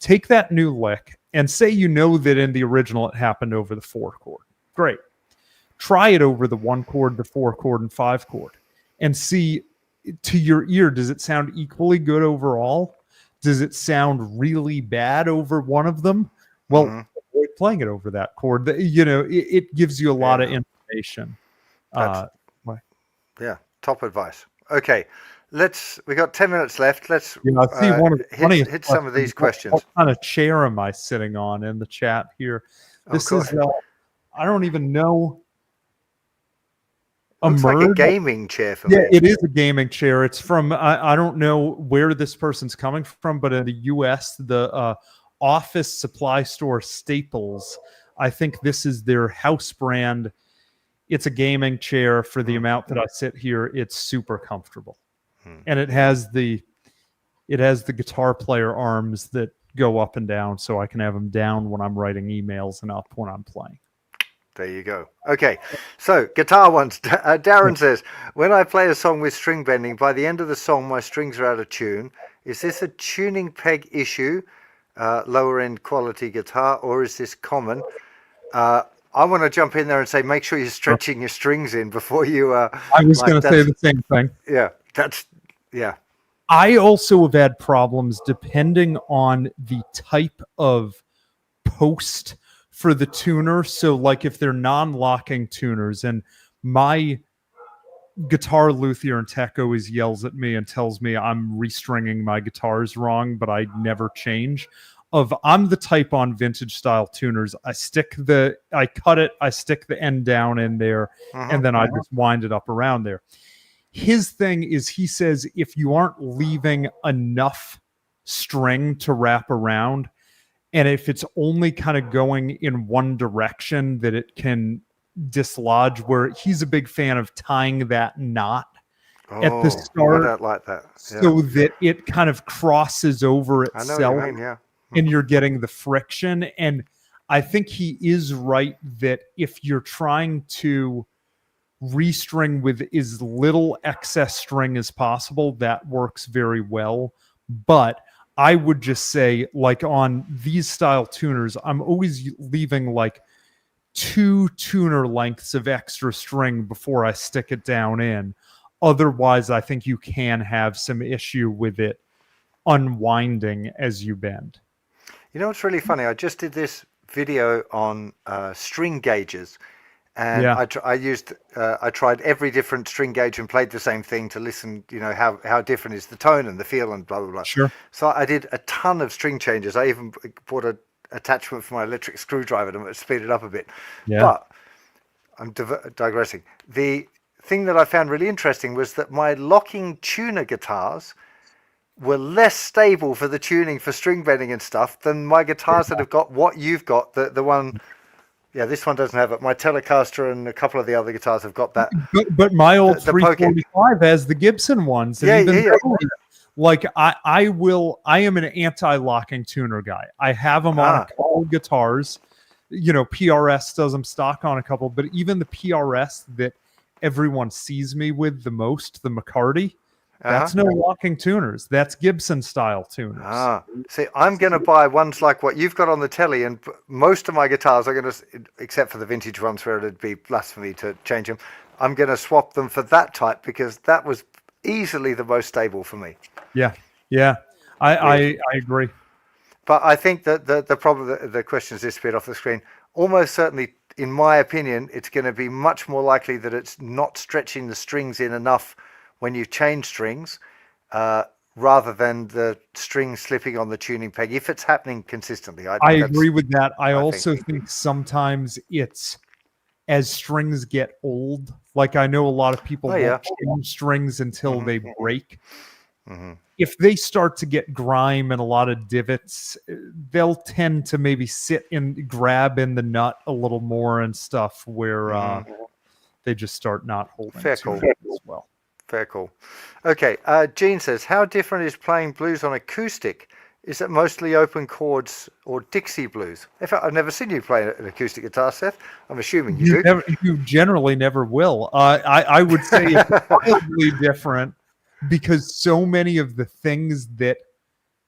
take that new lick And say you know that in the original it happened over the 4 chord. Great. Try it over the 1 chord, the 4 chord, and 5 chord, and see, to your ear, does it sound equally good overall? Does it sound really bad over one of them? Well, avoid playing it over that chord. It gives you a lot of information. Yeah, top advice. Okay, we got 10 minutes left. Let's see one of the funniest hit some of these questions. What kind of chair am I sitting on in the chat here? This is, I don't even know. Looks like a gaming chair for me. Yeah, it is a gaming chair. It's from, I don't know where this person's coming from, but in the US, the office supply store Staples, I think this is their house brand. It's a gaming chair. For the amount that I sit here, it's super comfortable. And it has the guitar player arms that go up and down, so I can have them down when I'm writing emails and up when I'm playing. There you go. Okay, so guitar ones. Darren says, when I play a song with string bending, by the end of the song, my strings are out of tune. Is this a tuning peg issue, lower end quality guitar, or is this common? I want to jump in there and say, make sure you're stretching your strings in before you... I was going to say the same thing. Yeah, I also have had problems depending on the type of post for the tuner. So like if they're non-locking tuners, and my guitar luthier and tech always yells at me and tells me I'm restringing my guitars wrong, but I never change. I'm the type on vintage style tuners, I cut it, I stick the end down in there, and then I just wind it up around there. His thing is, he says, if you aren't leaving enough string to wrap around, and if it's only kind of going in one direction, that it can dislodge, where he's a big fan of tying that knot at the start. I don't like that. Yeah. So that it kind of crosses over itself. I know what you mean, yeah. And you're getting the friction. And I think he is right that if you're trying to restring with as little excess string as possible, that works very well. But I would just say, like on these style tuners, I'm always leaving like 2 tuner lengths of extra string before I stick it down in. Otherwise, I think you can have some issue with it unwinding as you bend. You know what's really funny? I just did this video on string gauges, and I tried every different string gauge and played the same thing to listen, how different is the tone and the feel and blah, blah, blah. Sure. So I did a ton of string changes. I even bought an attachment for my electric screwdriver to speed it up a bit. Yeah. But I'm digressing. The thing that I found really interesting was that my locking tuner guitars were less stable for the tuning for string bending and stuff than my guitars that have got what you've got. The one, this one doesn't have it. My Telecaster and a couple of the other guitars have got that. But my old 345 has the Gibson ones. And like I am an anti-locking tuner guy. I have them on a couple guitars. PRS does them stock on a couple, but even the PRS that everyone sees me with the most, the McCarty, that's no locking tuners. That's Gibson style tuners. See, I'm going to buy ones like what you've got on the telly, and most of my guitars are going to, except for the vintage ones where it'd be blasphemy to change them, I'm going to swap them for that type because that was easily the most stable for me. Yeah. I agree. But I think that the problem, the questions disappeared off the screen. Almost certainly, in my opinion, it's going to be much more likely that it's not stretching the strings in enough when you change strings, rather than the string slipping on the tuning peg, if it's happening consistently. I agree with that. I also think sometimes it's as strings get old. Like I know a lot of people won't change strings until they break. If they start to get grime and a lot of divots, they'll tend to maybe sit and grab in the nut a little more and stuff, where they just start not holding as well. Fair call. Okay, Gene says, how different is playing blues on acoustic? Is it mostly open chords or Dixie blues? In fact, I've never seen you play an acoustic guitar, Seth. I'm assuming you do. You generally never will. I would say it's probably different because so many of the things that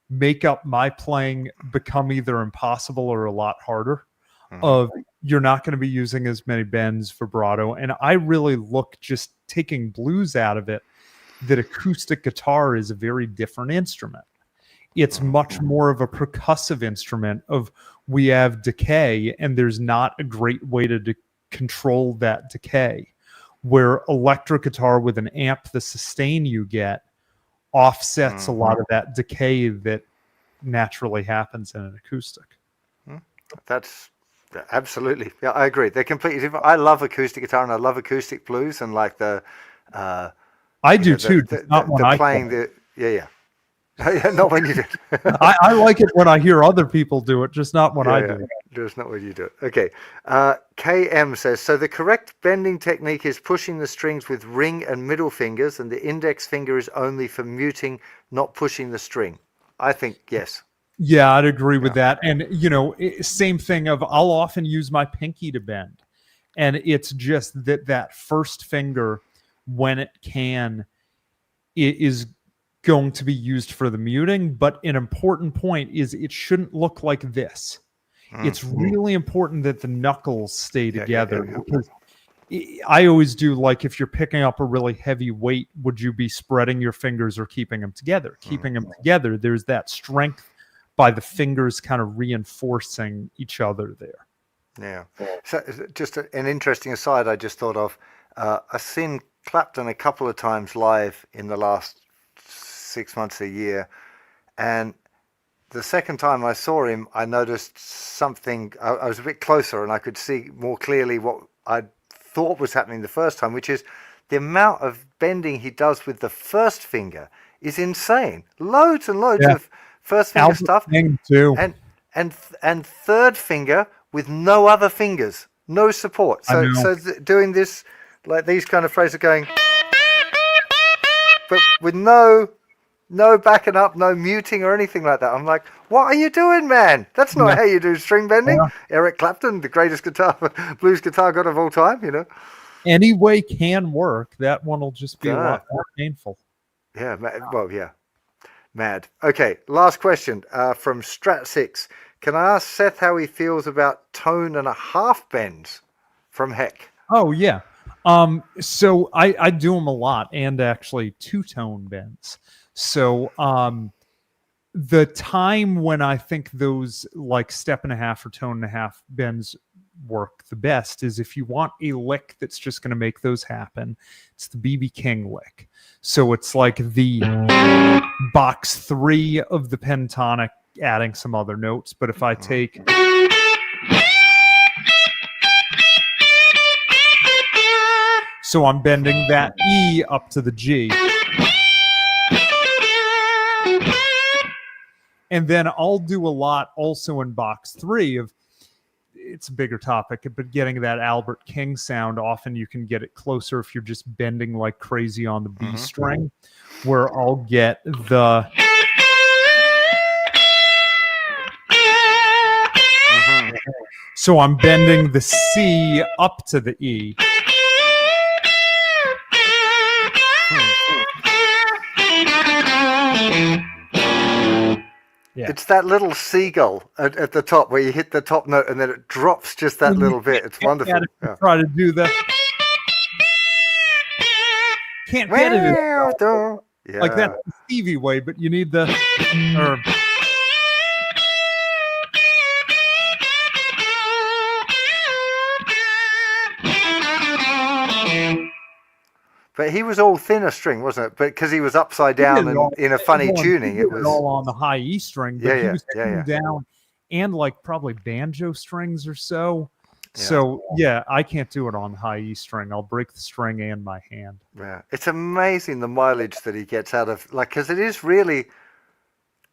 make up my playing become either impossible or a lot harder. Mhm. Of you're not going to be using as many bends, vibrato, and I really look, just taking blues out of it, that acoustic guitar is a very different instrument. It's much more of a percussive instrument of, we have decay and there's not a great way to control that decay, where electric guitar with an amp, the sustain you get offsets a lot of that decay that naturally happens in an acoustic. That's absolutely, yeah, I agree. They're completely different. I love acoustic guitar and I love acoustic blues, and like the I do too, just not when I playing play. yeah. Not when you do it. I like it when I hear other people do it, just not when I do it. Just not when you do it. Okay. KM says, so the correct bending technique is pushing the strings with ring and middle fingers, and the index finger is only for muting, not pushing the string. I think yes. Yeah, I'd agree with that. And, same thing of, I'll often use my pinky to bend. And it's just that first finger, when it can, it is going to be used for the muting. But an important point is it shouldn't look like this. It's really important that the knuckles stay together. Because I always do, like, if you're picking up a really heavy weight, would you be spreading your fingers or keeping them together? Keeping them together, there's that strength by the fingers kind of reinforcing each other there. Yeah. So just an interesting aside I just thought of. I've seen Clapton a couple of times live in the last 6 months, a year. And the second time I saw him, I noticed something. I was a bit closer and I could see more clearly what I thought was happening the first time, which is the amount of bending he does with the first finger is insane. Loads and loads of first finger stuff, too. and third finger with no other fingers, no support. So doing this, like these kind of phrases going, but with no backing up, no muting or anything like that. I'm like, what are you doing, man? That's not how you do string bending. Eric Clapton, the greatest blues guitar god of all time, Any way can work. That one will just be a lot more painful. Yeah, well, yeah. Mad. Okay, last question from Strat6. Can I ask Seth how he feels about tone and a half bends from Heck? Oh, yeah. So I do them a lot, and actually two-tone bends. So the time when I think those like step and a half or tone and a half bends work the best is if you want a lick that's just going to make those happen. It's the B.B. King lick. So it's like the box 3 of the pentatonic, adding some other notes. But if I take... So I'm bending that E up to the G. And then I'll do a lot also in box 3 of, it's a bigger topic, but getting that Albert King sound, often you can get it closer if you're just bending like crazy on the B string, where I'll get the... So I'm bending the C up to the E. Yeah. It's that little seagull at the top where you hit the top note and then it drops just that little bit. It's wonderful. Yeah. Try to do the... Can't get it. Like that's the Stevie way, but you need the... But he was all thinner string, wasn't it? But because he was upside down and in a funny tuning, it was all on the high E string. But he was down and like probably banjo strings or so. Yeah. So I can't do it on the high E string. I'll break the string and my hand. Yeah, it's amazing the mileage that he gets out of because it is really,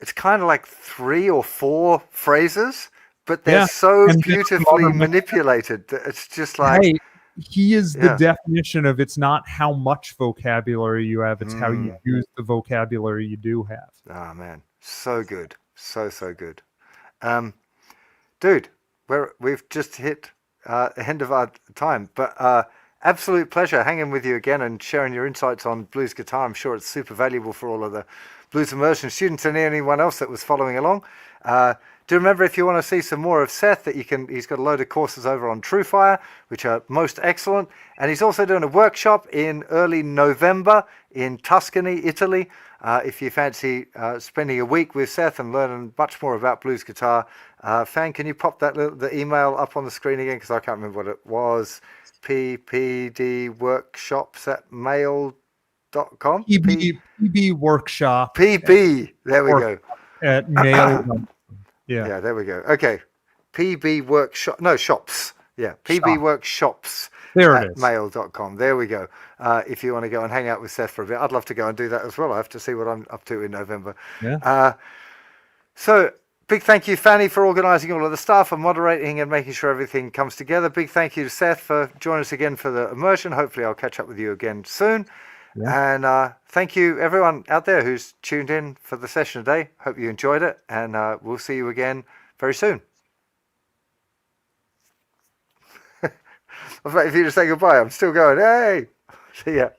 it's kind of like 3 or 4 phrases, but they're so beautifully manipulated. It's just like. Hey, he is the definition of it's not how much vocabulary you have, it's how you use the vocabulary you do have. Oh man, so good. So good. Dude, we've just hit the end of our time, but absolute pleasure hanging with you again and sharing your insights on blues guitar. I'm sure it's super valuable for all of the Blues Immersion students and anyone else that was following along. Do remember, if you want to see some more of Seth, that he's got a load of courses over on TrueFire, which are most excellent. And he's also doing a workshop in early November in Tuscany, Italy. If you fancy spending a week with Seth and learning much more about blues guitar, Fan, can you pop the email up on the screen again? Because I can't remember what it was. ppdworkshops@mail.com. PB workshop. PB. There we go. At mail. Yeah, there we go. Okay. PB workshop. No, shops. Yeah. PB workshops. There it is. Mail.com. There we go. If you want to go and hang out with Seth for a bit, I'd love to go and do that as well. I have to see what I'm up to in November. Yeah. So big thank you, Fanny, for organising all of the stuff and moderating and making sure everything comes together. Big thank you to Seth for joining us again for the immersion. Hopefully I'll catch up with you again soon. Yeah. And thank you, everyone out there who's tuned in for the session today. Hope you enjoyed it, and we'll see you again very soon. I'm waiting for you to say goodbye. I'm still going. Hey, see ya.